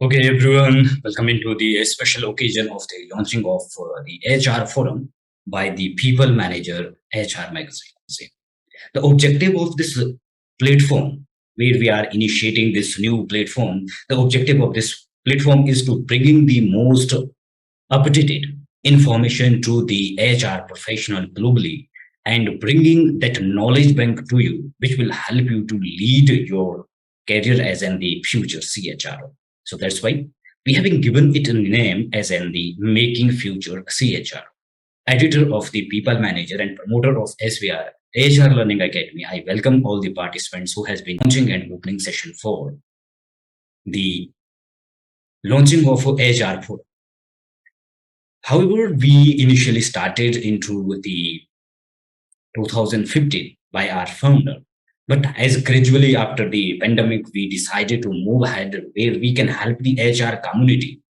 Okay, everyone, welcome into the special occasion of the launching of the HR forum by the People Manager HR magazine. The objective of this platform, where we are initiating this new platform, the objective of this platform is to bringing the most up-to-date information to the HR professional globally and bringing that knowledge bank to you, which will help you to lead your career as in the future CHRO. So that's why we have been given it a name as in the Making Future CHR. Editor of the People Manager and promoter of SVR HR Learning Academy, I welcome all the participants who has been launching and opening session for the launching of HR for. However, we initially started into the 2015 by our founder. But as gradually after the pandemic, we decided to move ahead where we can help the HR community.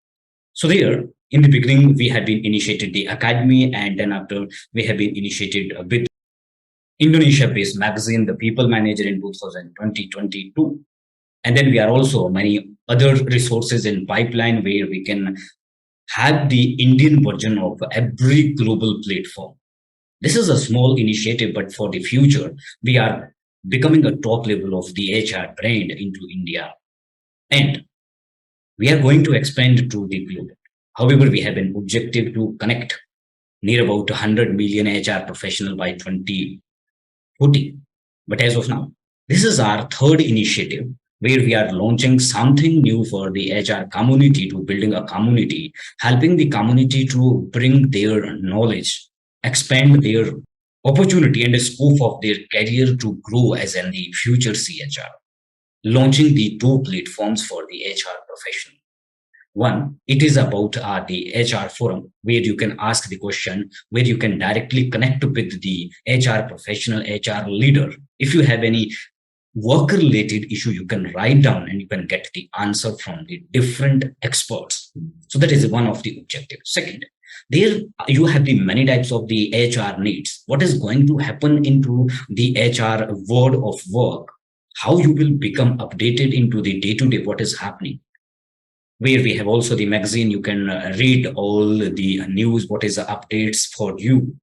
So there, in the beginning, we had been initiated the academy, and then after we have been initiated with Indonesia-based magazine, The People Manager in 2022. And then we are also many other resources in pipeline where we can have the Indian version of every global platform. This is a small initiative, but for the future, we are becoming a top level of the HR brand into India. And we are going to expand to the globe. However, we have an objective to connect near about 100 million HR professional by 2040. But as of now, this is our third initiative where we are launching something new for the HR community to building a community, helping the community to bring their knowledge, expand their opportunity and the scope of their career to grow as in the future CHR. Launching the two platforms for the HR professional. One, it is about the HR forum where you can ask the question, where you can directly connect with the HR professional, HR leader. If you have any work related issue, you can write down and you can get the answer from the different experts. So that is one of the objectives. Second, there you have the many types of the HR needs. What is going to happen into the HR world of work? How you will become updated into the day to day what is happening. Where we have also the magazine, you can read all the news, what is the updates for you.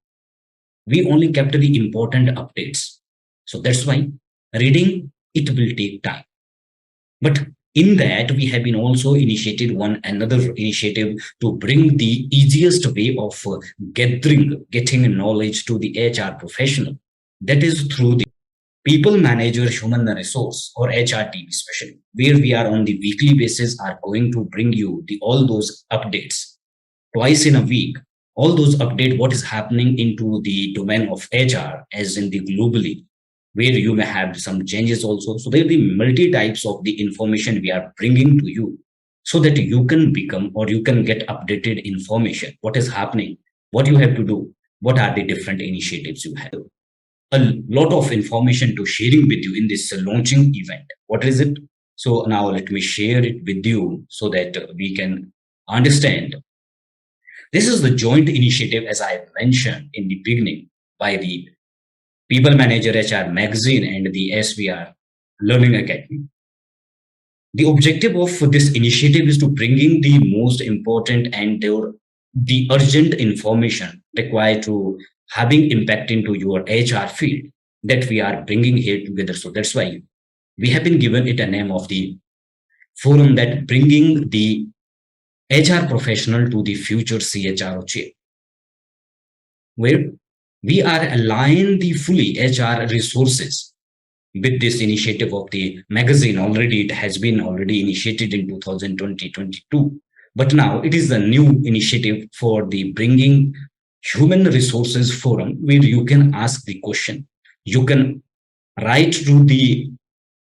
We only kept the important updates. So that's why reading it will take time. But in that, we have been also initiated one another initiative to bring the easiest way of getting knowledge to the HR professional. That is through the People Manager Human Resource or HRTB especially, where we are on the weekly basis are going to bring you all those updates twice in a week. All those update what is happening into the domain of HR as in the globally, where you may have some changes also. So there will be multi types of the information we are bringing to you so that you can become or you can get updated information. What is happening? What you have to do? What are the different initiatives you have? A lot of information to sharing with you in this launching event. What is it? So now let me share it with you so that we can understand. This is the joint initiative, as I mentioned in the beginning, by the People Manager HR magazine and the SVR Learning Academy. The objective of this initiative is to bring in the most important and the urgent information required to having impact into your HR field that we are bringing here together. So that's why we have been given it a name of the forum that bringing the HR professional to the future CHRO chair, where we are aligning the fully HR resources with this initiative of the magazine. Already it has been already initiated in 2020-22, but now it is a new initiative for the bringing human resources forum where you can ask the question, you can write to the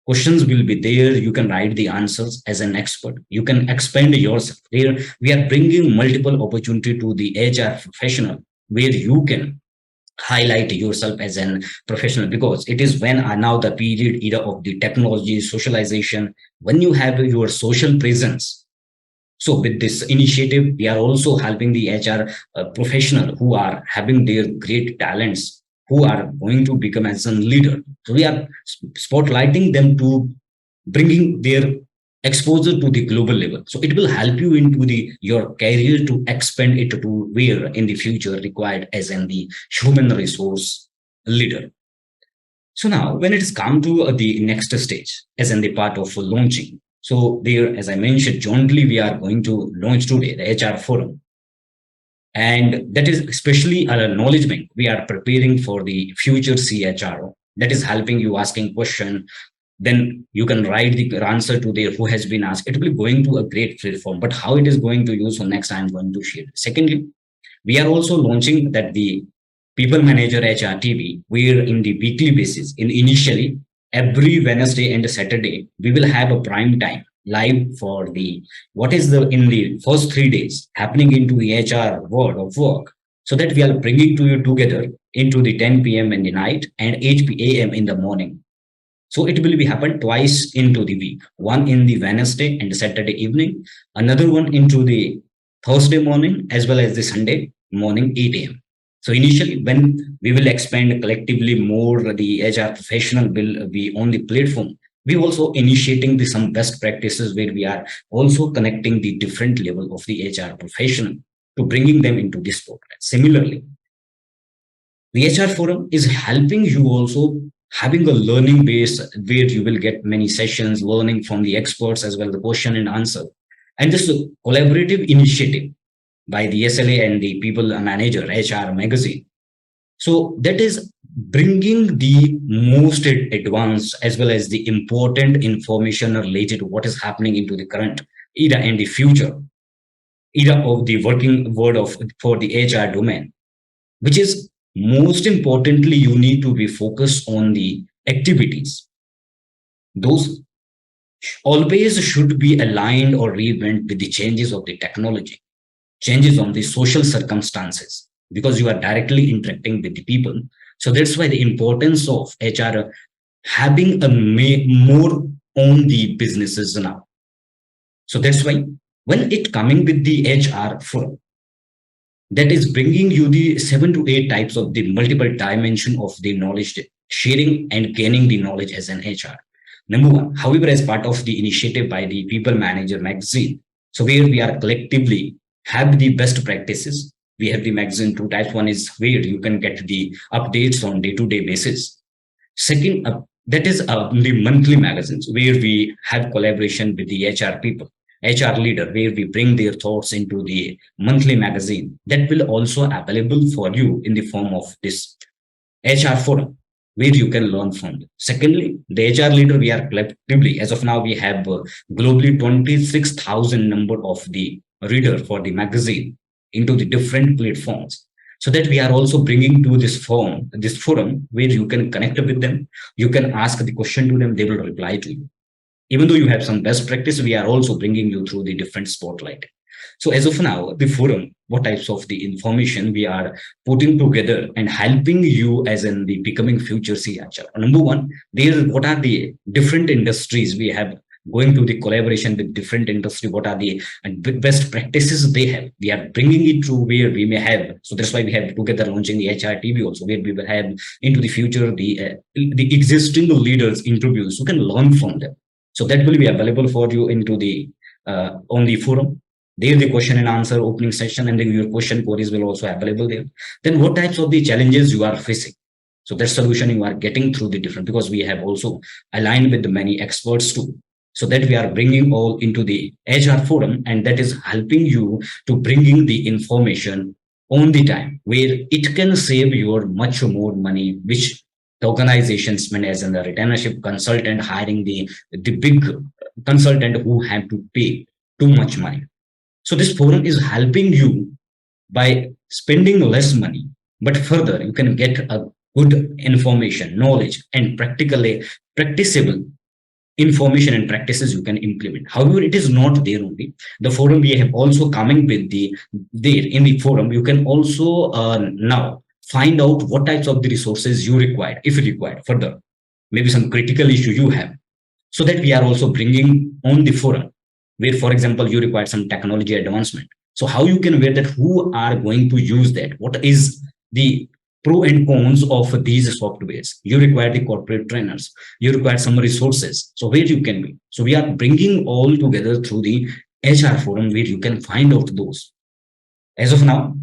questions will be there, you can write the answers as an expert, you can expand yourself. There we are bringing multiple opportunity to the HR professional where you can highlight yourself as an professional, because it is when now the period era of the technology socialization, when you have your social presence. So with this initiative, we are also helping the HR professional who are having their great talents, who are going to become as a leader. So we are spotlighting them to bringing their exposure to the global level. So it will help you into the your career to expand it to where in the future required as in the human resource leader. So now when it is come to the next stage as in the part of launching. So there, as I mentioned, jointly we are going to launch today the HR forum, and that is especially an acknowledgement we are preparing for the future CHRO, that is helping you asking question, then you can write the answer to there who has been asked. It will be going to a great platform, but how it is going to use, so next I'm going to share. Secondly, we are also launching that the people manager HRTV, where in the weekly basis, in initially every Wednesday and Saturday, we will have a prime time live for the what is the in the first 3 days happening into the HR world of work. So that we are bringing to you together into the 10 p.m. in the night and 8 a.m. in the morning. So it will be happen twice into the week, one in the Wednesday and Saturday evening, another one into the Thursday morning as well as the Sunday morning 8 a.m. So initially, when we will expand collectively more the HR professional will be on the platform, we also initiating the some best practices where we are also connecting the different level of the HR professional to bringing them into this program. Similarly, the HR forum is helping you also having a learning base where you will get many sessions, learning from the experts as well, the question and answer. And this collaborative initiative by the SLA and the people manager, HR magazine. So that is bringing the most advanced as well as the important information related to what is happening into the current era and the future era of the working world of for the HR domain, which is most importantly you need to be focused on the activities, those always should be aligned or reinvent with the changes of the technology, changes on the social circumstances, because you are directly interacting with the people. So that's why the importance of HR having a more on the businesses now. So that's why when it coming with the HR forum, that is bringing you the 7 to 8 types of the multiple dimension of the knowledge sharing and gaining the knowledge as an HR. Number one, however, as part of the initiative by the People Manager magazine, so where we are collectively have the best practices. We have the magazine two types. One is where you can get the updates on day-to-day basis. Second, that is the monthly magazines where we have collaboration with the HR people, HR leader, where we bring their thoughts into the monthly magazine. That will also available for you in the form of this HR forum, where you can learn from them. Secondly, the HR leader, we are collectively, as of now, we have globally 26,000 number of the reader for the magazine into the different platforms. So that we are also bringing to this forum where you can connect with them. You can ask the question to them, they will reply to you. Even though you have some best practice, we are also bringing you through the different spotlight. So as of now, the forum, what types of the information we are putting together and helping you as in the becoming future CHR. Number one, there what are the different industries we have going to the collaboration with different industry, what are the best practices they have. We are bringing it to where we may have. So that's why we have together launching the HRTV also, where we will have into the future the existing leaders interviews. You can learn from them. So that will be available for you into the on the forum. There the question and answer opening session, and then your question queries will also available there. Then what types of the challenges you are facing, so that solution you are getting through the different, because we have also aligned with the many experts too. So that we are bringing all into the HR forum, and that is helping you to bringing the information on the time where it can save your much more money, which the organization spend as in the retainership consultant hiring the big consultant who have to pay too much money. So this forum is helping you by spending less money, but further you can get a good information, knowledge, and practically practicable information and practices you can implement. However, it is not there only. The forum we have also coming with the there in the forum. You can also now find out what types of the resources you require, if required further, maybe some critical issue you have, so that we are also bringing on the forum where, for example, you require some technology advancement. So how you can wear that, who are going to use that, what is the pro and cons of these softwares. You require the corporate trainers, you require some resources. So where you can be. So we are bringing all together through the HR forum where you can find out those. As of now,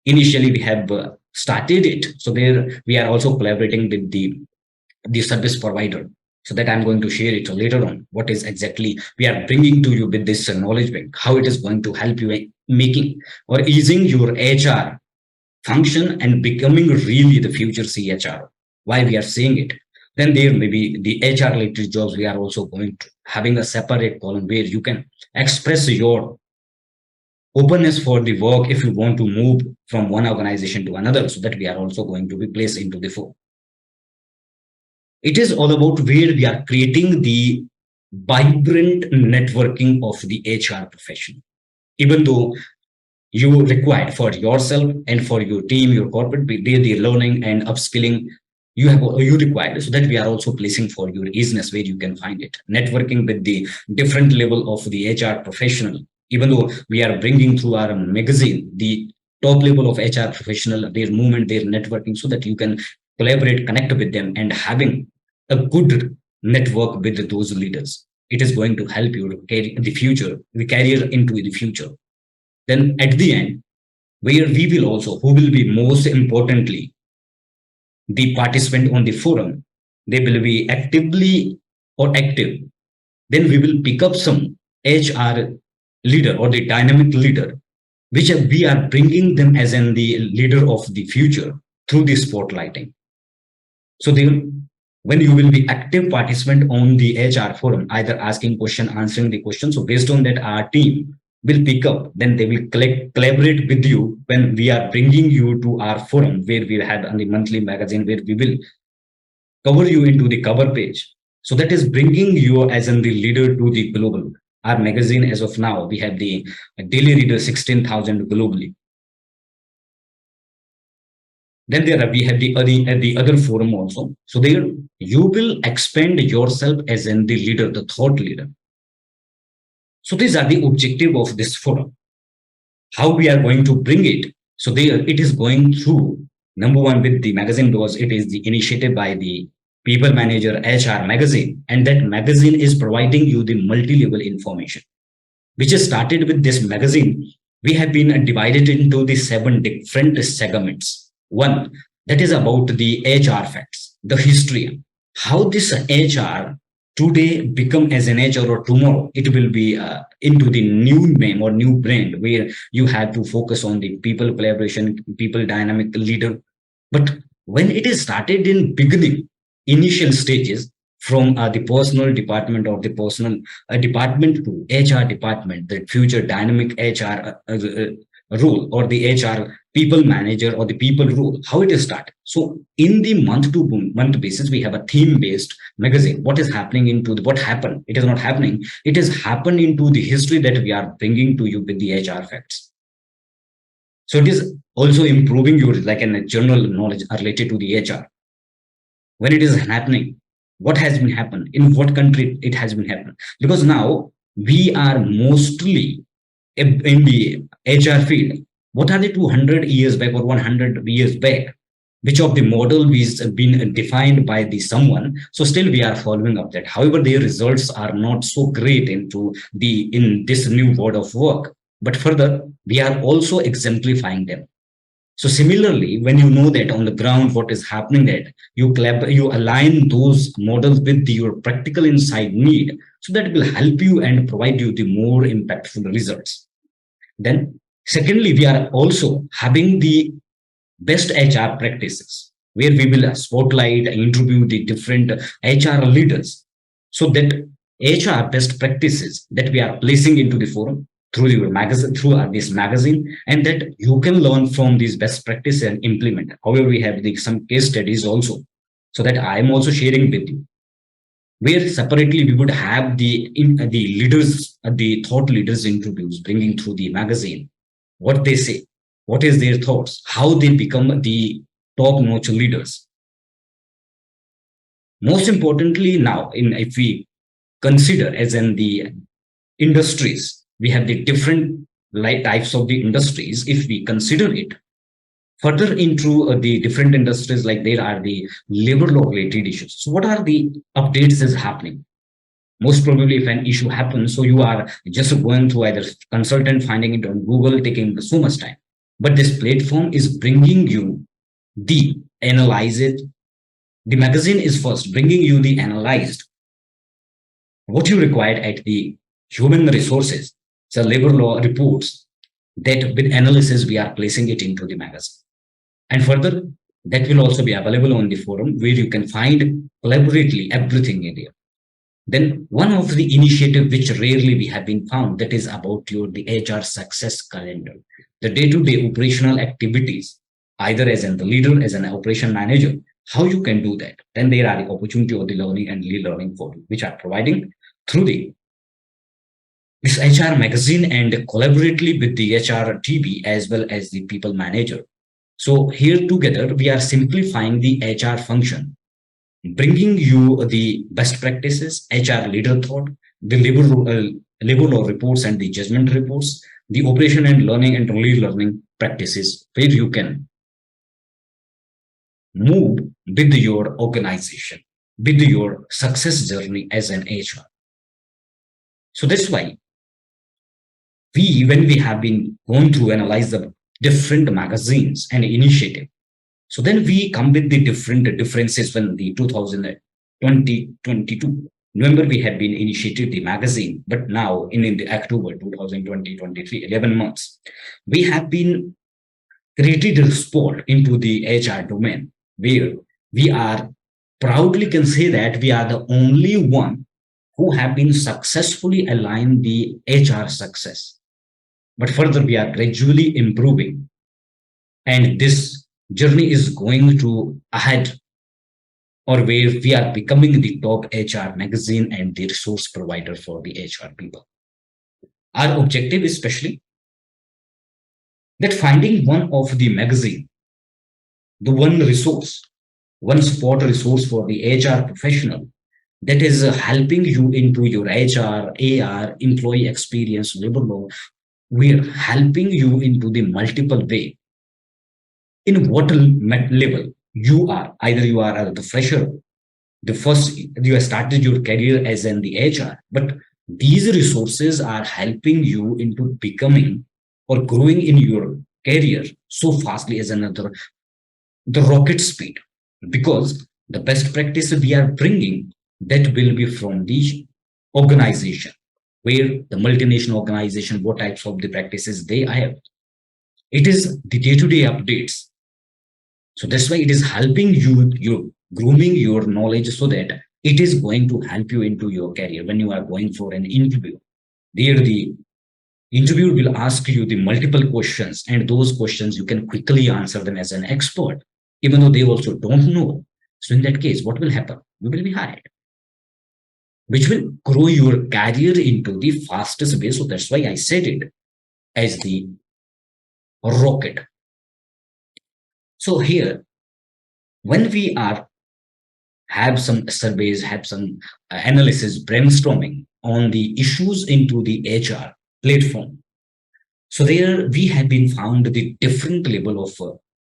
initially we have started it. So there we are also collaborating with the service provider, so that I'm going to share it later on what is exactly we are bringing to you with this knowledge bank, how it is going to help you in making or easing your HR function and becoming really the future CHRO. Why we are saying it? Then there may be the HR related jobs. We are also going to having a separate column where you can express your openness for the work if you want to move from one organization to another, so that we are also going to be placed into the fold. It is all about where we are creating the vibrant networking of the HR profession. Even though you require for yourself and for your team, your corporate, the learning and upskilling you require, so that we are also placing for your business where you can find it. Networking with the different level of the HR professional. Even though we are bringing through our magazine the top level of HR professional, their movement, their networking, so that you can collaborate, connect with them, and having a good network with those leaders. It is going to help you to carry the future, the career into the future. Then at the end, where we will also, who will be most importantly, the participant on the forum, they will be actively or active. Then we will pick up some HR leader or the dynamic leader, which we are bringing them as in the leader of the future through the spotlighting. So they will, when you will be active participant on the HR forum, either asking question, answering the question. So based on that, our team will pick up. Then they will collaborate with you when we are bringing you to our forum, where we have on the monthly magazine, where we will cover you into the cover page. So that is bringing you as in the leader to the global. Our magazine, as of now, we have the daily reader 16,000 globally. Then there are, we have the other forum also. So there you will expand yourself as in the leader, the thought leader. So these are the objective of this forum. How we are going to bring it? So there it is going through number one with the magazine, because it is the initiative by the People Manager HR magazine, and that magazine is providing you the multi-level information, which is started with this magazine. We have been divided into the 7 different segments. One, that is about the HR facts, the history, how this HR today become as an HR, or tomorrow it will be into the new name or new brand, where you have to focus on the people collaboration, people dynamic leader. But when it is started in beginning, initial stages, from the personal department or the personal department to HR department, the future dynamic HR role, or the HR people manager or the people role, how it is started. So in the month to month basis, we have a theme based magazine. What is happening into the, what happened? It is not happening. It is happened into the history that we are bringing to you with the HR facts. So it is also improving your like a general knowledge related to the HR. When it is happening, what has been happened, in what country it has been happened, because now we are mostly in the HR field. What are the 200 years back or 100 years back, which of the model is been defined by the someone, so still we are following up that. However, their results are not so great into the in this new world of work, but further we are also exemplifying them. So similarly, when you know that on the ground what is happening, that you align those models with your practical inside need, so that will help you and provide you the more impactful results. Then secondly, we are also having the best HR practices, where we will spotlight and interview the different HR leaders, so that HR best practices that we are placing into the forum through your magazine, through this magazine, and that you can learn from these best practices and implement. However, we have some case studies also, so that I am also sharing with you, where separately we would have the leaders, the thought leaders interviews, bringing through the magazine what they say, what is their thoughts, how they become the top notch leaders. Most importantly, now in if we consider as in the industries, we have the different types of the industries. If we consider it, Further into the different industries, like there are the labor law related issues. So what are the updates is happening? Most probably if an issue happens, so you are just going through either consultant finding it on Google, taking so much time. But this platform is bringing you the analyze it. The magazine is first bringing you the analyzed what you required at the human resources. So labor law reports that with analysis we are placing it into the magazine. And further, that will also be available on the forum where you can find collaboratively everything in there. Then one of the initiative which rarely we have been found, that is about your the HR success calendar, the day-to-day operational activities, either as the leader, as an operation manager, how you can do that. Then there are the opportunity of the learning and e-learning for you, which are providing through the this HR magazine and collaboratively with the HR TV as well as the people manager. So here together we are simplifying the HR function, bringing you the best practices, HR leader thought, the labor law reports and the judgment reports, the operation and learning and learning practices, where you can move with your organization, with your success journey as an HR. So that's why when we have been going through analyze the different magazines and initiative, so then we come with the different differences when the 2022 November we had been initiated the magazine, but now in the October 2020 11 months, we have been created a spot into the HR domain where we are proudly can say that we are the only one who have been successfully aligned the HR success. But further, we are gradually improving, and this journey is going to ahead, or where we are becoming the top HR magazine and the resource provider for the HR people. Our objective is especially that finding one of the magazine, the one resource, one spot resource for the HR professional that is helping you into your HR, AR, employee experience, labor law. We're helping you into the multiple way. In what level you are, either you are the fresher, the first you have started your career as in the HR, but these resources are helping you into becoming or growing in your career so fastly as another the rocket speed, because the best practice we are bringing that will be from the organization, where the multinational organization what types of the practices they have. It is the day-to-day updates. So that's why it is helping you grooming your knowledge so that it is going to help you into your career when you are going for an interview. There the interviewer will ask you the multiple questions, and those questions you can quickly answer them as an expert, even though they also don't know. So in that case, what will happen? You will be hired, which will grow your career into the fastest way. So that's why I said it as the rocket. So here, when we are have some surveys, have some analysis, brainstorming on the issues into the HR platform. So there we have been found the different level of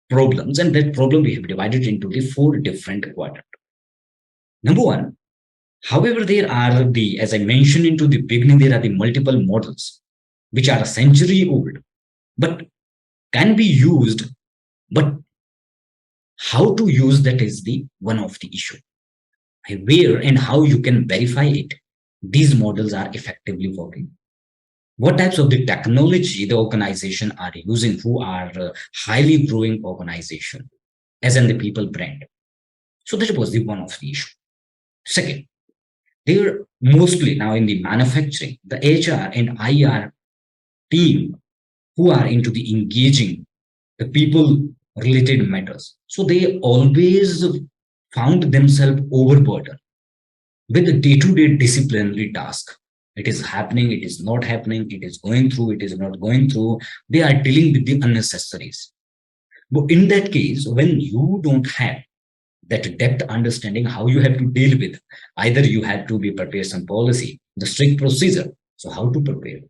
problems, and that problem we have divided into the 4 different quadrants. Number one, however, there are the, as I mentioned into the beginning, there are the multiple models which are a century old, but can be used, but how to use that is the one of the issue. Where and how you can verify it. These models are effectively working. What types of the technology the organization are using, who are highly growing organization, as in the people brand. So that was the one of the issue. Second, they are mostly now in the manufacturing, the HR and IR team who are into the engaging the people related matters. So they always found themselves overburdened with the day-to-day disciplinary task. It is happening, it is not happening, it is going through, it is not going through. They are dealing with the unnecessaries. But in that case, when you don't have that depth understanding how you have to deal with, either you have to be prepare some policy, the strict procedure. So how to prepare?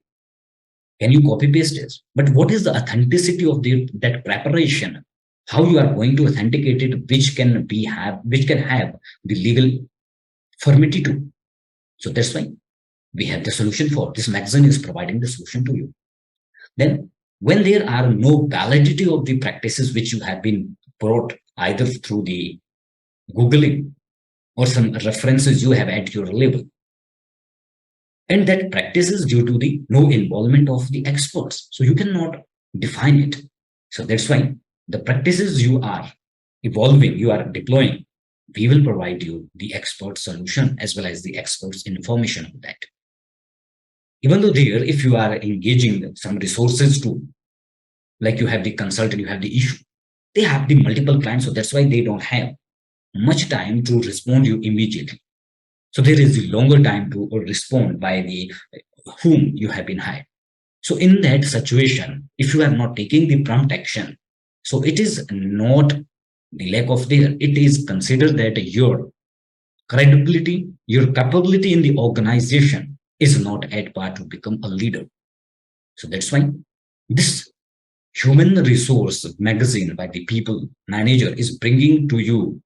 Can you copy paste it? But what is the authenticity of that preparation? how you are going to authenticate it, which can have the legal firmity to. So that's why we have the solution for this. Magazine is providing the solution to you. Then when there are no validity of the practices which you have been brought either through the googling or some references you have at your level, and that practice is due to the no involvement of the experts, so you cannot define it. So that's why the practices you are evolving, you are deploying, we will provide you the expert solution as well as the experts information on that. Even though there, if you are engaging some resources too, like you have the consultant, you have the issue, they have the multiple clients, so that's why they don't have much time to respond you immediately. So there is a longer time to respond by the whom you have been hired. So in that situation, if you are not taking the prompt action, so it is not the lack of there. It is considered that your credibility, your capability in the organization is not at par to become a leader. So that's why this human resource magazine by the people manager is bringing to you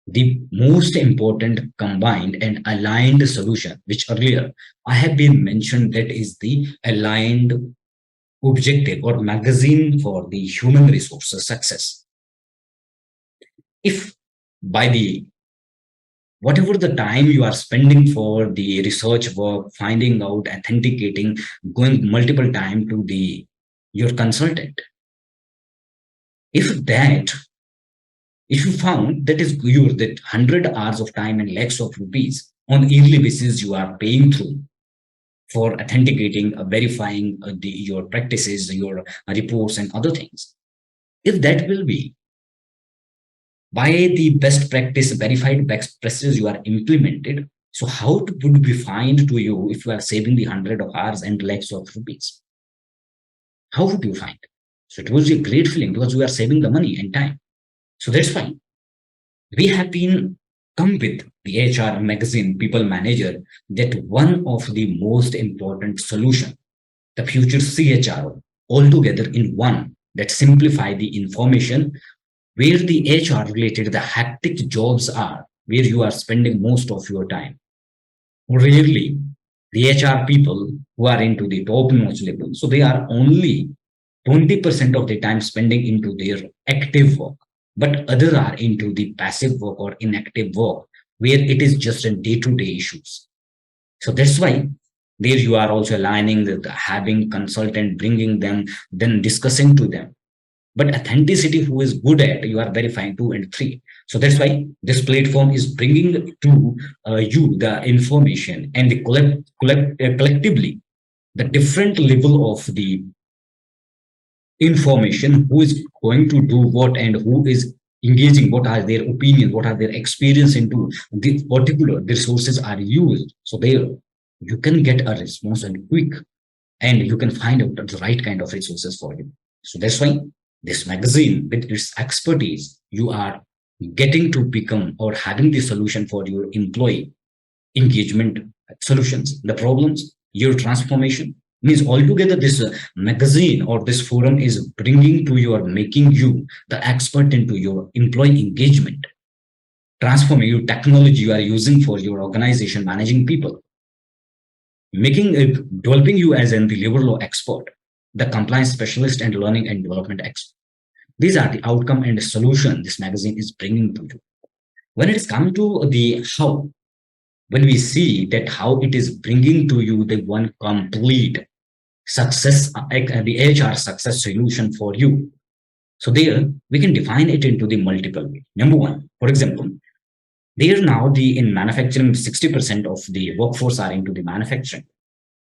the most important combined and aligned solution, which earlier I have been mentioned, that is the aligned objective or magazine for the human resources success. If by the whatever the time you are spending for the research work, finding out, authenticating, going multiple time to the your consultant, if that if you found that is your that 100 hours of time and lakhs of rupees on yearly basis you are paying through for authenticating, verifying your practices, your reports and other things, if that will be by the best practice, verified best practices you are implemented, so how would be find to you if you are saving the 100 of hours and lakhs of rupees? How would you find? So it was a great feeling because you are saving the money and time. So that's why we have been come with the HR magazine People Manager, that one of the most important solution, the future CHRO, all together in one, that simplify the information where the HR related, the hectic jobs are, where you are spending most of your time. Rarely the HR people who are into the top notch level, so they are only 20% of the time spending into their active work, but other are into the passive work or inactive work, where it is just a day-to-day issues. So that's why there you are also aligning the having consultant, bringing them, then discussing to them. But authenticity, who is good at, you are verifying 2 and 3. So that's why this platform is bringing to you the information and the collectively the different level of the information, who is going to do what and who is engaging, what are their opinions, what are their experience into the particular the resources are used. So there you can get a response and quick, and you can find out the right kind of resources for you. So that's why this magazine with its expertise, you are getting to become or having the solution for your employee engagement solutions, the problems, your transformation. Means altogether this magazine or this forum is bringing to you or making you the expert into your employee engagement, transforming your technology you are using for your organization, managing people, making it, developing you as an the labor law expert, the compliance specialist and learning and development expert. These are the outcome and solution this magazine is bringing to you. When it is come to the how, when we see that how it is bringing to you the one complete success, the HR success solution for you. So there we can define it into the multiple way. Number one, for example, there now the in manufacturing 60% of the workforce are into the manufacturing.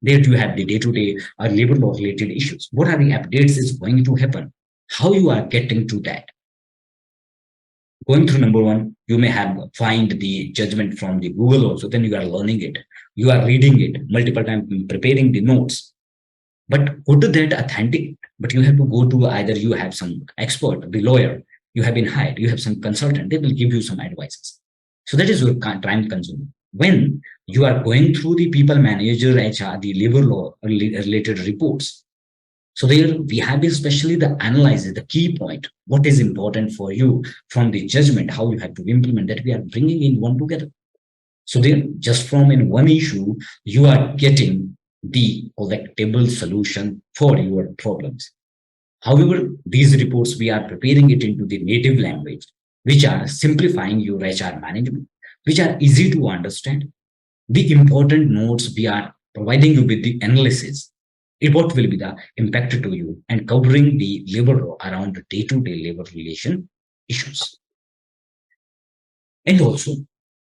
There you have the day-to-day labor law related issues. What are the updates is going to happen? How you are getting to that? Going through number one, you may have find the judgment from the Google also. Then you are learning it. You are reading it multiple times, preparing the notes. But go to that authentic. But you have to go to either you have some expert, the lawyer, you have been hired, you have some consultant. They will give you some advices. So that is your time consuming. When you are going through the people manager HR, the labor law related reports, So there we have especially the analysis, the key point, what is important for you from the judgment, how you have to implement that we are bringing in one together. So there, just from in one issue, you are getting the collectible solution for your problems. However, these reports, we are preparing it into the native language, which are simplifying your HR management, which are easy to understand. The important notes we are providing you with the analysis. What will be the impact to you and covering the labor law around the day-to-day labor relation issues. And also,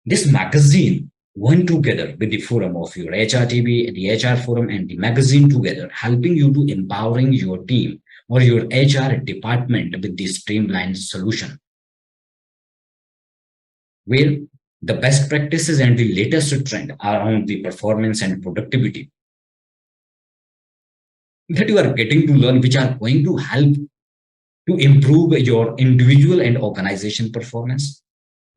this magazine went together with the forum of your HRTB, the HR forum, and the magazine together, helping you to empowering your team or your HR department with the streamlined solution, where the best practices and the latest trend around the performance and productivity that you are getting to learn, which are going to help to improve your individual and organization performance.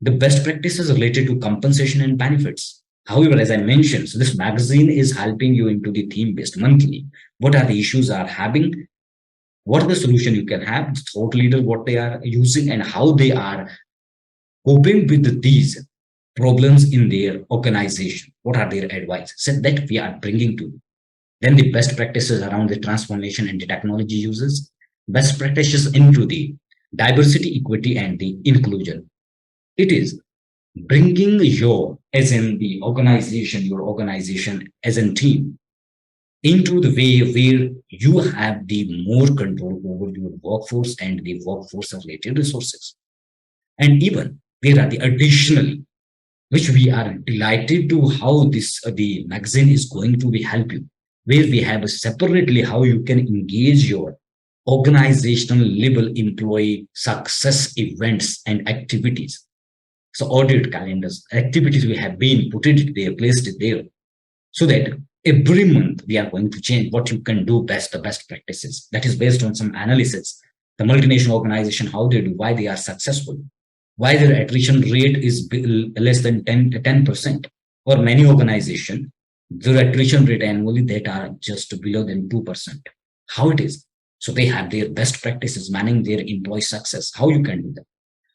The best practices related to compensation and benefits. However, as I mentioned, so this magazine is helping you into the theme-based monthly. What are the issues are having? What are the solution you can have? Thought leader, what they are using and how they are coping with these problems in their organization. What are their advice? So that we are bringing to you. Then the best practices around the transformation and the technology uses. Best practices into the diversity, equity, and the inclusion. It is bringing your as in the organization your organization as a team into the way where you have the more control over your workforce and the workforce related resources. And even there are the additionally which we are delighted to how this the magazine is going to be help you, where we have separately how you can engage your organizational level employee success events and activities. So audit calendars, activities we have been put it there, placed it there, so that every month we are going to change what you can do best, the best practices. That is based on some analysis. The multinational organization, how they do, why they are successful, why their attrition rate is less than 10%, or many organization, their attrition rate annually that are just below than 2%. How it is? So they have their best practices managing their employee success. How you can do that?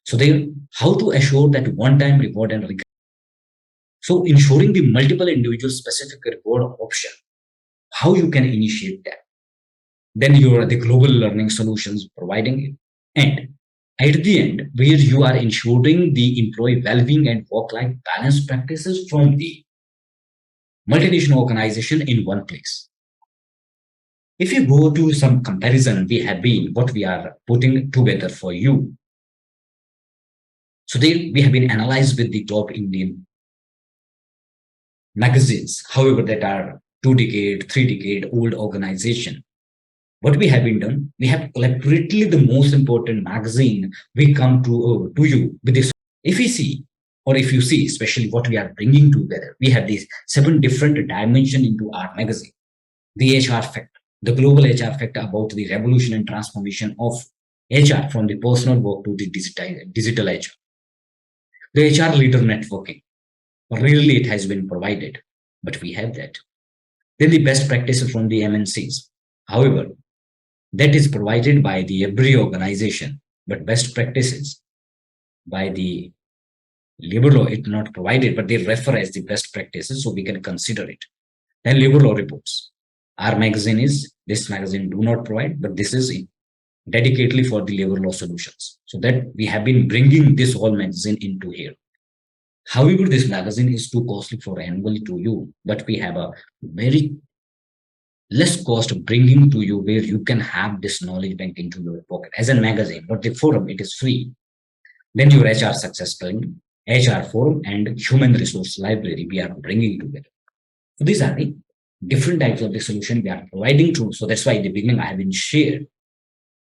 So they how to assure that one-time reward and so ensuring the multiple individual specific reward option, how you can initiate that. Then you are the global learning solutions providing it. And at the end, where you are ensuring the employee well-being and work-life balance practices from the multinational organization in one place. If you go to some comparison, we have been what we are putting together for you. So they we have been analyzed with the top Indian magazines, however, that are 2 decade, 3 decade old organization. What we have been done, we have collaboratively the most important magazine we come to you with this. If we see, or if you see, especially what we are bringing together, we have these 7 different dimensions into our magazine. The HR fact, the global HR fact about the revolution and transformation of HR from the personal work to the digital HR. The HR leader networking, rarely it has been provided, but we have that. Then the best practices from the MNCs. However, that is provided by the every organization, but best practices by the labor law it not provided, but they refer as the best practices, so we can consider it. Then labor law reports. Our magazine is this magazine do not provide, but this is dedicatedly for the labor law solutions. So that we have been bringing this whole magazine into here. However, this magazine is too costly for annually to you, but we have a very less cost bringing to you where you can have this knowledge bank into your pocket as a magazine, but the forum, it is free. Then your HR success planning, HR forum, and human resource library we are bringing together. So these are the different types of the solution we are providing to. So that's why in the beginning I have been shared,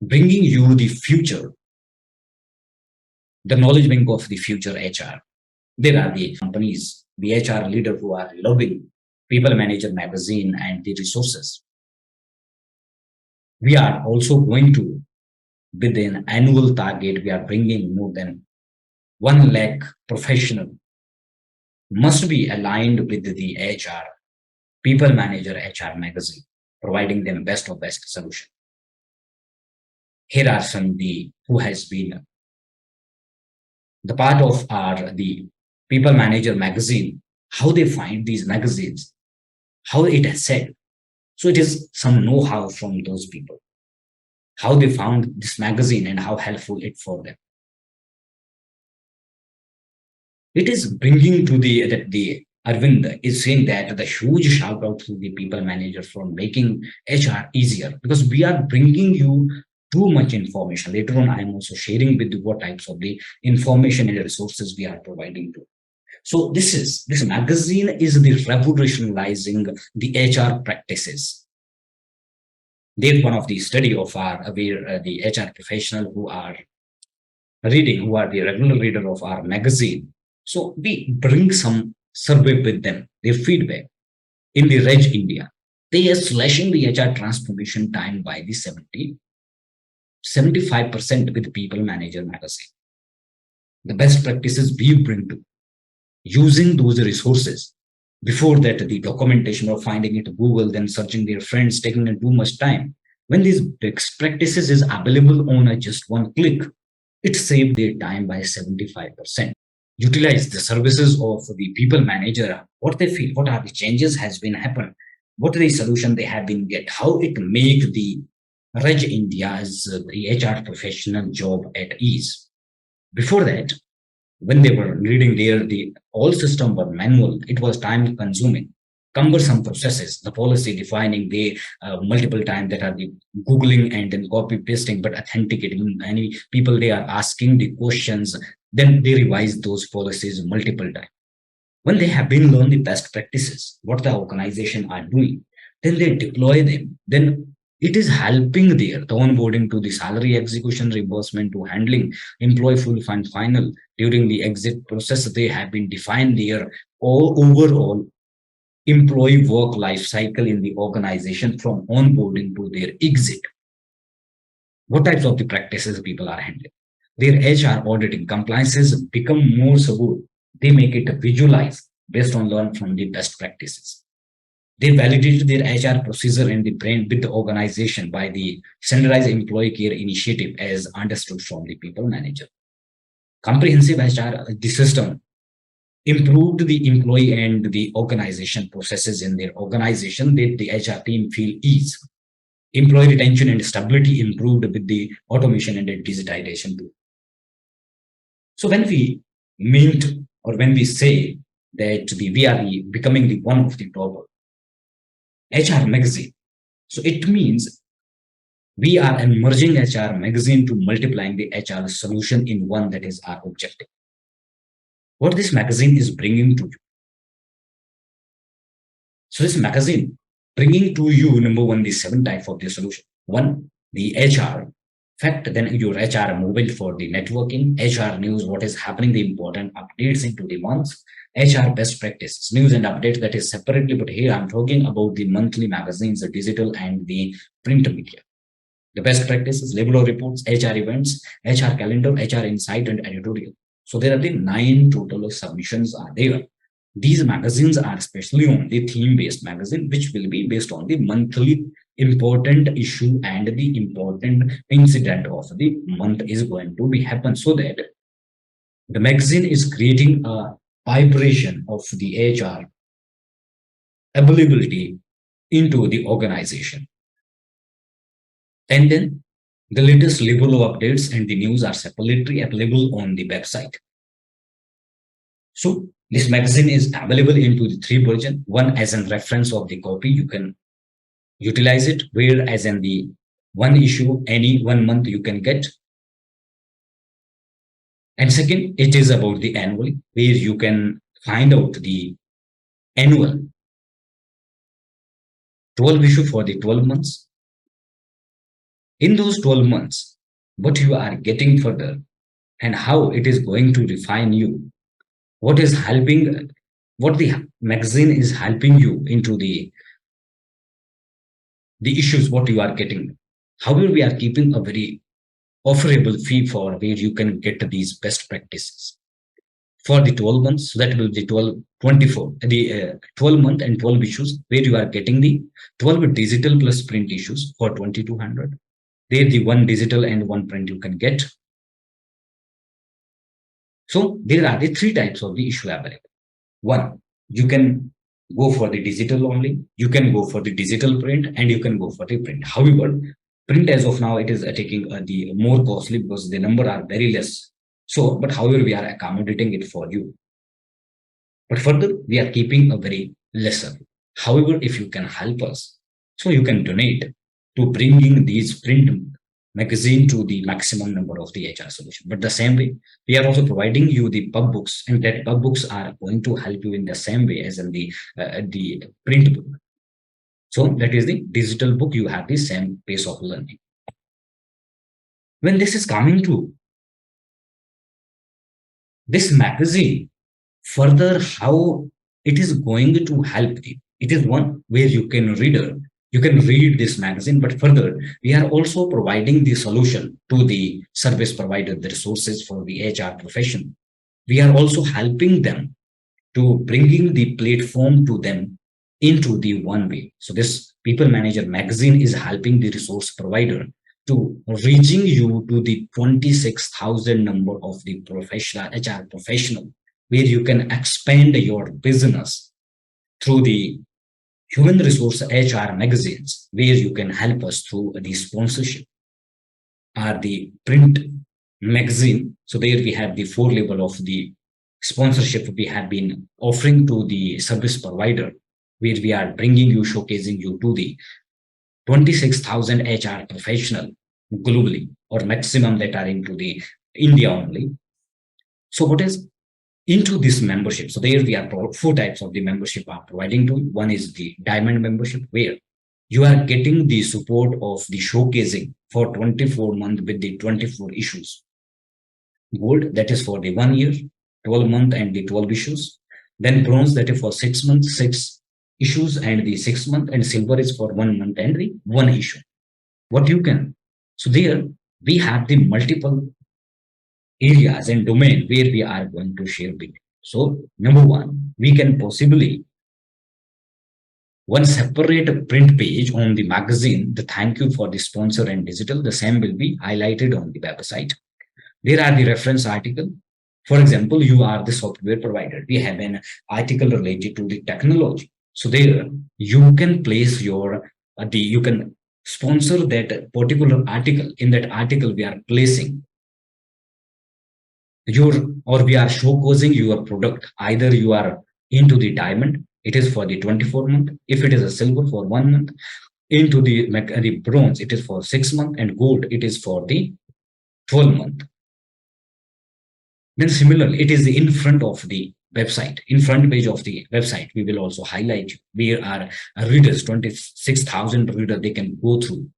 bringing you the future, the knowledge bank of the future HR. There are the companies, the HR leader who are loving People Manager magazine and the resources. We are also going to, with an annual target, we are bringing more than 1 lakh professional must be aligned with the HR, People Manager HR magazine, providing them best of best solution. Here are some the who has been the part of our the People Manager magazine, how they find these magazines, how it has said. So it is some know-how from those people, how they found this magazine and how helpful it for them. It is bringing to the that the Arvind is saying that the huge shout out to the People Manager for making HR easier, because we are bringing you too much information. Later on, I am also sharing with you what types of the information and resources we are providing to. So this magazine is the revolutionizing the HR practices. They one of the study of our where the HR professional who are the regular reader of our magazine. So we bring some survey with them, their feedback in the Reg India. They are slashing the HR transformation time by the 75% with People Manager magazine. The best practices we bring to using those resources. Before that, the documentation of finding it Google, then searching their friends, taking too much time. When these best practices is available on a just one click, it saved their time by 75%. Utilize the services of the People Manager, what they feel, what are the changes has been happened, what are the solution they have been get, how it make the Reg India's the HR professional job at ease. Before that, when they were reading there, the all system were manual. It was time consuming, cumbersome processes. The policy defining the multiple time that are the googling and then copy pasting, but authenticating. Any people they are asking the questions, then they revise those policies multiple times. When they have been learned the best practices, what the organization are doing, then they deploy them. Then it is helping there the onboarding to the salary execution reimbursement to handling employee full fund final during the exit process. They have been defined their all overall employee work life cycle in the organization from onboarding to their exit. What types of the practices people are handling? Their HR auditing compliances become more severe. They make it visualize based on learn from the best practices. They validate their HR procedure and the brand with the organization by the standardized employee care initiative as understood from the People Manager. Comprehensive HR, the system improved the employee and the organization processes in their organization that the HR team feel ease. Employee retention and stability improved with the automation and the digitization too. So when we mint or when we say that we are becoming the one of the top HR magazine, so it means we are emerging HR magazine to multiplying the HR solution in one that is our objective. What this magazine is bringing to you. So this magazine bringing to you number one the seven type of the solution. One, the HR fact, then your HR mobile for the networking, HR news, what is happening, the important updates into the months, HR best practices, news and updates that is separately, but here I'm talking about the monthly magazines, the digital and the print media. The best practices, label reports, HR events, HR calendar, HR insight, and editorial. So there are the 9 total submissions are there. These magazines are especially on the theme-based magazine, which will be based on the monthly important issue and the important incident of the month is going to be happen, so that the magazine is creating a vibration of the HR availability into the organization. And then the latest level of updates and the news are separately available on the website. So this magazine is available into the 3 version. One as a reference of the copy, you can utilize it, where as in the one issue, any 1 month you can get. And second, it is about the annual, where you can find out the annual 12 issue for the 12 months. In those 12 months, what you are getting further and how it is going to refine you, what is helping, what the magazine is helping you into the issues what you are getting. However, we are keeping a very offerable fee for where you can get these best practices for the 12 months. So that will be 12 24 the 12 month and 12 issues, where you are getting the 12 digital plus print issues for 2200, There the one digital and one print you can get. So there are the three types of the issue available. One, you can go for the digital only, you can go for the digital print, and you can go for the print. However, print as of now, it is taking the more costly because the number are very less. So, but however, we are accommodating it for you. But further, we are keeping a very lesser. However, if you can help us, so you can donate to bringing these print magazine to the maximum number of the HR solution. But the same way, we are also providing you the pub books, and that pub books are going to help you in the same way as in the print book. So that is the digital book. You have the same pace of learning. When this is coming to this magazine, further how it is going to help you, it is one where you can read this magazine, but further we are also providing the solution to the service provider, the resources for the HR profession. We are also helping them to bringing the platform to them into the one way. So this people manager magazine is helping the resource provider to reaching you to the 26,000 number of the professional HR professional, where you can expand your business through the human resource HR magazines, where you can help us through the sponsorship or the print magazine. So there we have the four level of the sponsorship we have been offering to the service provider, where we are bringing you, showcasing you to the 26,000 HR professional globally, or maximum that are into the India only. So what is into this membership? So there we are four types of the membership are providing to. One is the diamond membership, where you are getting the support of the showcasing for 24 months with the 24 issues. Gold, that is for the 1 year, 12 month and the 12 issues. Then bronze, that is for 6 months, 6 issues and the 6 month, and silver is for 1 month and the 1 issue. What you can, so there we have the multiple areas and domain where we are going to share with you. So number one, we can possibly one separate print page on the magazine, the thank you for the sponsor and digital, the same will be highlighted on the website. There are the reference article. For example, you are the software provider. We have an article related to the technology. So there you can place your you can sponsor that particular article. In that article, we are placing your, or we are showcasing your product. Either you are into the diamond, it is for the 24 month. If it is a silver, for 1 month. Into the bronze, it is for 6 months, and gold, it is for the 12 month. Then similarly, it is in front of the website, in front page of the website, we will also highlight where our readers, 26,000 readers, they can go through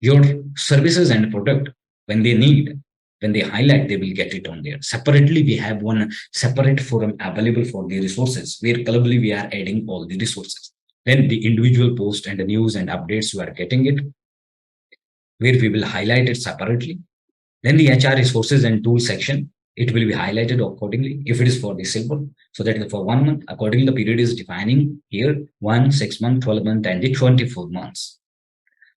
your services and product when they need, when they highlight, they will get it on there. Separately, we have one separate forum available for the resources, where globally we are adding all the resources. Then the individual post and the news and updates, you are getting it, where we will highlight it separately. Then the HR resources and tools section, it will be highlighted accordingly. If it is for the silver, so that is for 1 month, accordingly the period is defining here 1, 6 month, 12 month, and the 24 months.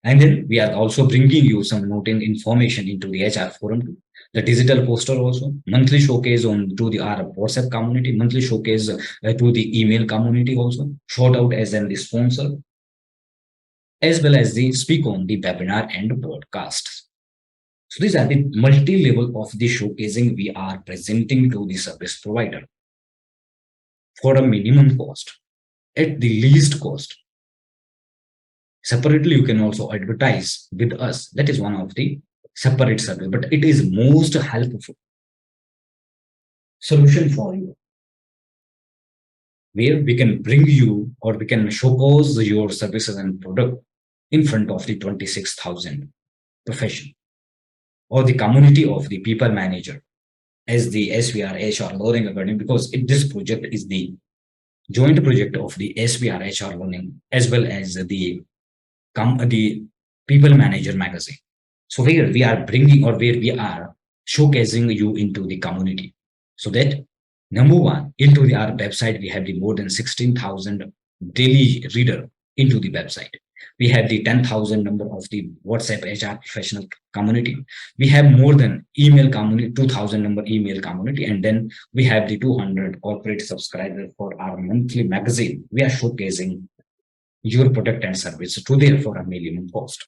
And then we are also bringing you some noting information into the HR forum too. The digital poster also, monthly showcase on to the our WhatsApp community, monthly showcase to the email community also, shout out as an the sponsor, as well as the speak on the webinar and podcasts. So these are the multi-level of the showcasing we are presenting to the service provider for a minimum cost, at the least cost. Separately, you can also advertise with us. That is one of the separate service, but it is most helpful solution for you, where we can bring you, or we can showcase your services and product in front of the 26,000 profession, or the community of the people manager, as the SVR HR Learning Academy, because this project is the joint project of the SVR HR Learning as well as the People Manager magazine. So where we are bringing, or where we are showcasing you into the community, so that number one, into our website, we have the more than 16,000 daily reader into the website. We have the 10,000 number of the WhatsApp HR professional community. We have more than email community, 2,000 number email community. And then we have the 200 corporate subscribers for our monthly magazine. We are showcasing your product and service to there for a minimum cost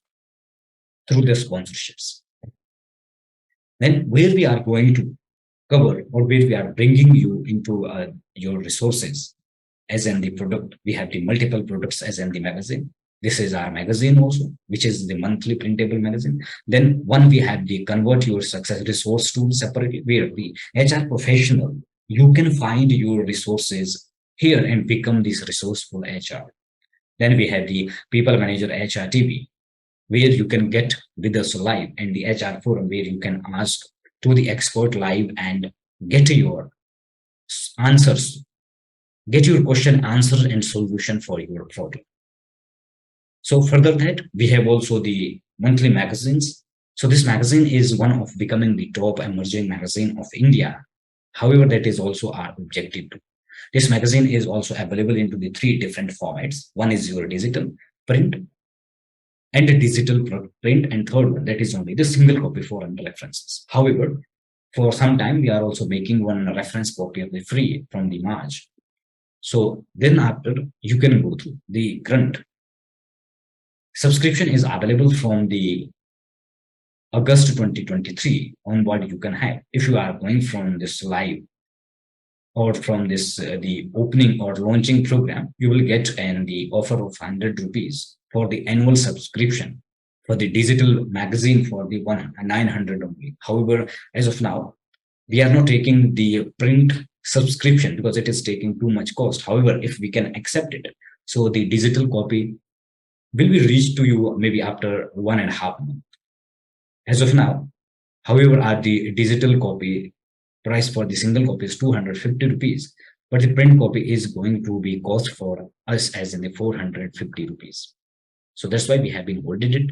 through the sponsorships. Then where we are going to cover or where we are bringing you into your resources as in the product. We have the multiple products as in the magazine. This is our magazine also, which is the monthly printable magazine. Then one, we have the convert your success resource tool separately, where the HR professional, you can find your resources here and become this resourceful HR. Then we have the people manager HR TV, where you can get with us live, and the HR forum, where you can ask to the expert live and get your answers, get your question answered and solution for your problem. So further that, we have also the monthly magazines. So this magazine is one of becoming the top emerging magazine of India. However, that is also our objective too. This magazine is also available into the three different formats. One is your digital print and a digital print, and third one, that is only the single copy for under references. However, for some time we are also making one reference copy of the free from the March. So then after, you can go through the current subscription is available from the August 2023 onward. You can have, if you are going from this live or from this the opening or launching program, you will get the offer of 100 rupees for the annual subscription for the digital magazine for the 900 only. However, as of now, we are not taking the print subscription because it is taking too much cost. However, if we can accept it, so the digital copy will be reached to you maybe after 1.5 months. As of now, however, the digital copy price for the single copy is 250 rupees, but the print copy is going to be cost for us as in the 450 rupees. So that's why we have been holding it.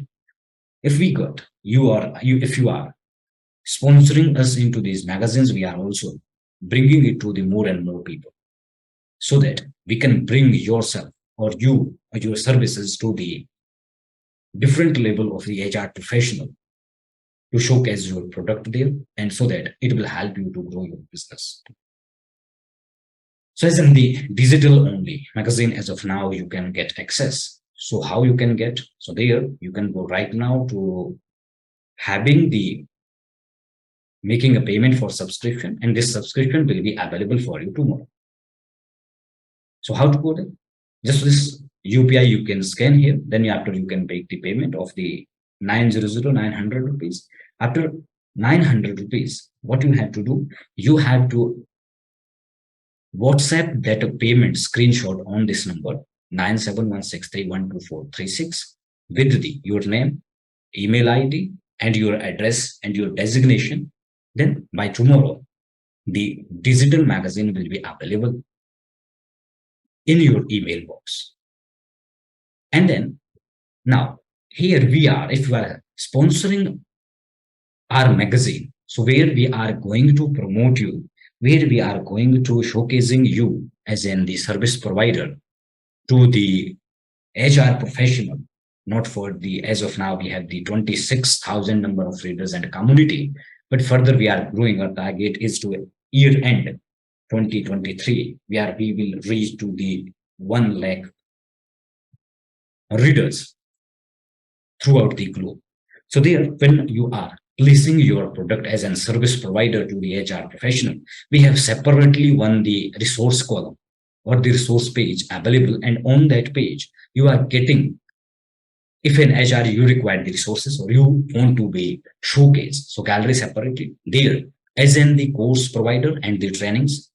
If we got if you are sponsoring us into these magazines, we are also bringing it to the more and more people, so that we can bring yourself or you or your services to the different level of the HR professional to showcase your product there, and so that it will help you to grow your business. So as in the digital only magazine, as of now, you can get access. So how you can get? So there you can go right now to having the making a payment for subscription, and this subscription will be available for you tomorrow. So how to go there? Just this UPI you can scan here, then after you can make the payment of the 900 rupees. After 900 rupees, what you have to do, you have to WhatsApp that payment screenshot on this number 9716312436 with your name, email ID, and your address and your designation. Then by tomorrow, the digital magazine will be available in your email box. And then now here we are, if you are sponsoring our magazine, so where we are going to promote you, where we are going to showcasing you as in the service provider to the HR professional, not for the, as of now, we have the 26,000 number of readers and community, but further we are growing. Our target is to year end 2023, where we will reach to the 1 lakh readers throughout the globe. So there, when you are placing your product as a service provider to the HR professional, we have separately one the resource column or the resource page available, and on that page you are getting, if in HR you require the resources or you want to be showcased, so gallery separately there, as in the course provider and the trainings,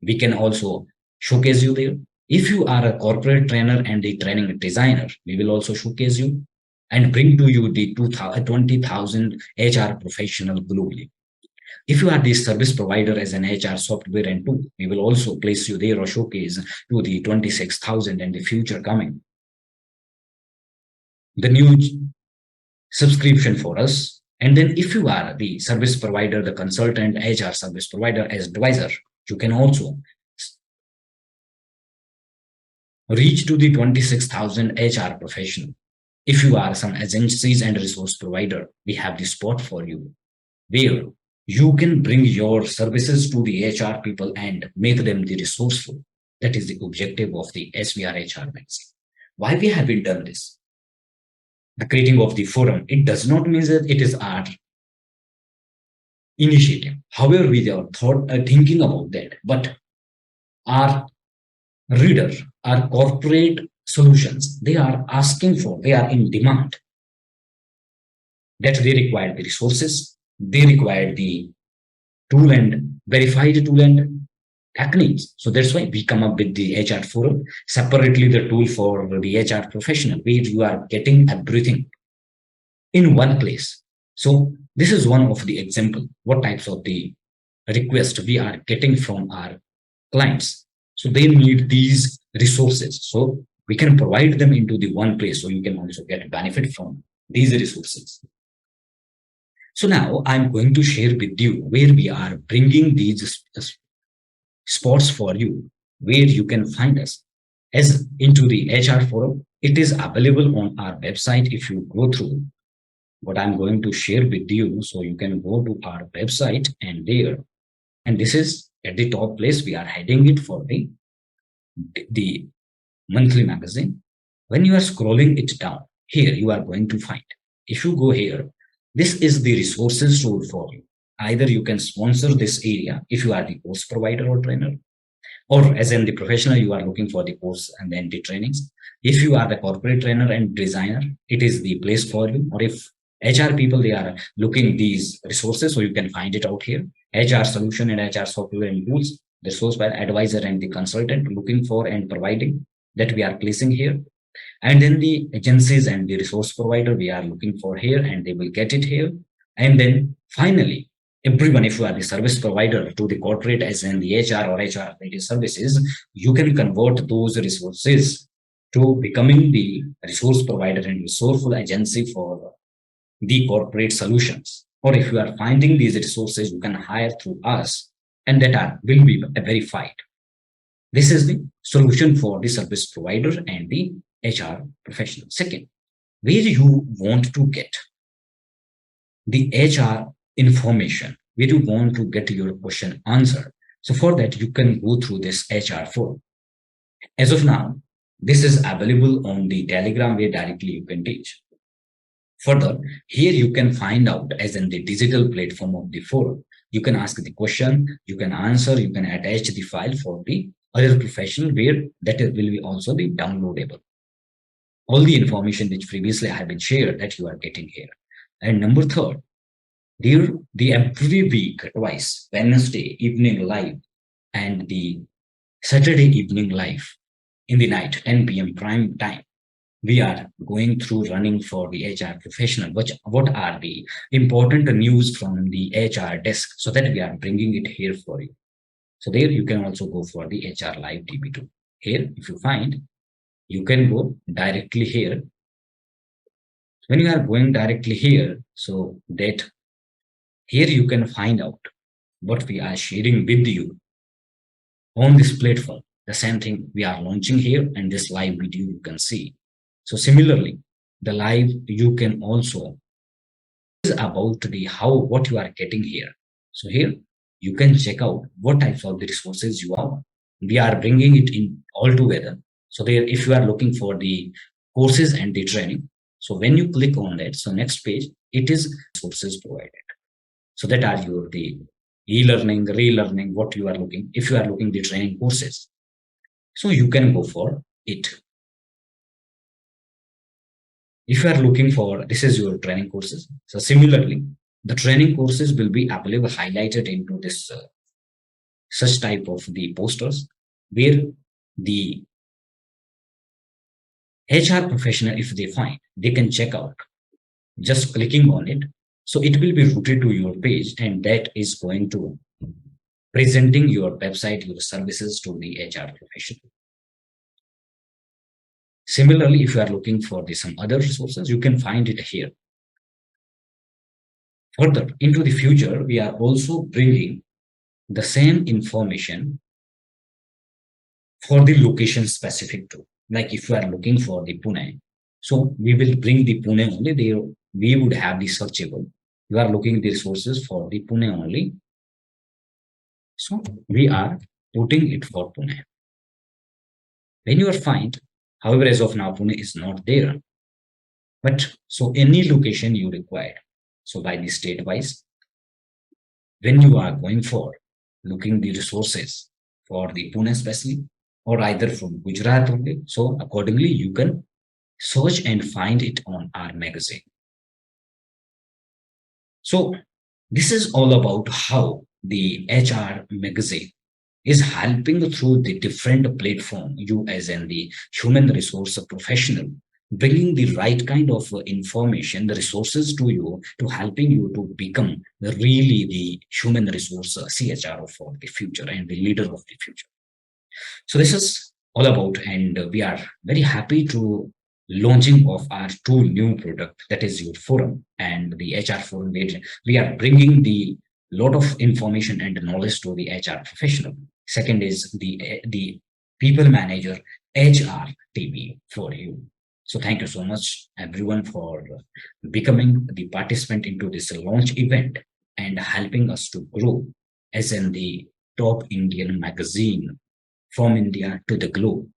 we can also showcase you there. If you are a corporate trainer and the training designer, we will also showcase you and bring to you the 20,000 HR professional globally. If you are the service provider as an HR software and tool, we will also place you there or showcase to the 26,000 and the future coming. The new subscription for us. And then if you are the service provider, the consultant, HR service provider as advisor, you can also reach to the 26,000 HR professional If you are some agencies and resource provider, we have the spot for you where you can bring your services to the HR people and make them the resourceful. That is the objective of the SVR HR magazine. Why we haven't done this? The creating of the forum, it does not mean that it is our initiative. However, we are thinking about that, but our reader, our corporate solutions, they are asking for, they are in demand that they require the resources, they require the tool and verified tool and techniques. So that's why we come up with the HR forum, separately the tool for the HR professional, where you are getting everything in one place. So this is one of the example, what types of the request we are getting from our clients. So they need these resources. So we can provide them into the one place. So you can also get benefit from these resources. So now I'm going to share with you where we are bringing these spots for you, where you can find us. As into the HR forum, it is available on our website. If you go through what I'm going to share with you, so you can go to our website and there, and this is at the top place, we are heading it for the monthly magazine. When you are scrolling it down, here you are going to find, if you go here, this is the resources tool for you. Either you can sponsor this area if you are the course provider or trainer, or as in the professional, you are looking for the course and then the trainings. If you are the corporate trainer and designer, it is the place for you. Or if HR people, they are looking these resources, so you can find it out here. HR solution and HR software and tools, the source by advisor and the consultant looking for and providing, that we are placing here. And then the agencies and the resource provider we are looking for here, and they will get it here. And then finally, everyone, if you are the service provider to the corporate as in the HR or HR related services, you can convert those resources to becoming the resource provider and resourceful agency for the corporate solutions. Or if you are finding these resources, you can hire through us, and that will be verified. This is the solution for the service provider and the HR professional. Second, where you want to get the HR information, where you want to get your question answered. So for that, you can go through this HR form. As of now, this is available on the Telegram where directly you can teach. Further, here you can find out as in the digital platform of the forum. You can ask the question, you can answer, you can attach the file for the other professional where that will be also be downloadable. All the information which previously I have been shared that you are getting here. And number third, there the every week twice, Wednesday evening live and the Saturday evening live in the night, 10 p.m. prime time, we are going through running for the HR professional. What are the important news from the HR desk, so that we are bringing it here for you. So there you can also go for the HR live TB2. Here, if you find, you can go directly here. When you are going directly here, so that here you can find out what we are sharing with you on this platform. The same thing we are launching here, and this live video you can see. So similarly, the live you can also is about the how what you are getting here. So here you can check out what types of the resources you are. We are bringing it in all together. So there, if you are looking for the courses and the training, so when you click on that, so next page, it is resources provided. So that are your the e-learning, relearning, what you are looking. If you are looking the training courses, so you can go for it. If you are looking for, this is your training courses. So similarly, the training courses will be available highlighted into this such type of the posters, where the HR professional, if they find, they can check out just clicking on it. So it will be routed to your page, and that is going to presenting your website, your services to the HR professional. Similarly, if you are looking for some other resources, you can find it here. Further, into the future, we are also bringing the same information for the location specific too. Like if you are looking for the Pune, So we will bring the Pune only. There we would have the searchable. You are looking the resources for the Pune only. So we are putting it for Pune. When you are find, however, as of now, Pune is not there. But so any location you require. So by the state wise, when you are going for looking the resources for the Pune especially, or either from Gujarat only. So accordingly, you can search and find it on our magazine. So this is all about how the HR magazine is helping through the different platform, you as in the human resource professional, bringing the right kind of information, the resources to you, to helping you to become really the human resource CHRO for the future and the leader of the future. So this is all about, and we are very happy to launching of our two new product, that is your forum and the HR forum, where we are bringing the lot of information and knowledge to the HR professional. Second is the people manager HR TV for you. So thank you so much everyone for becoming the participant into this launch event and helping us to grow as in the top Indian magazine from India to the globe.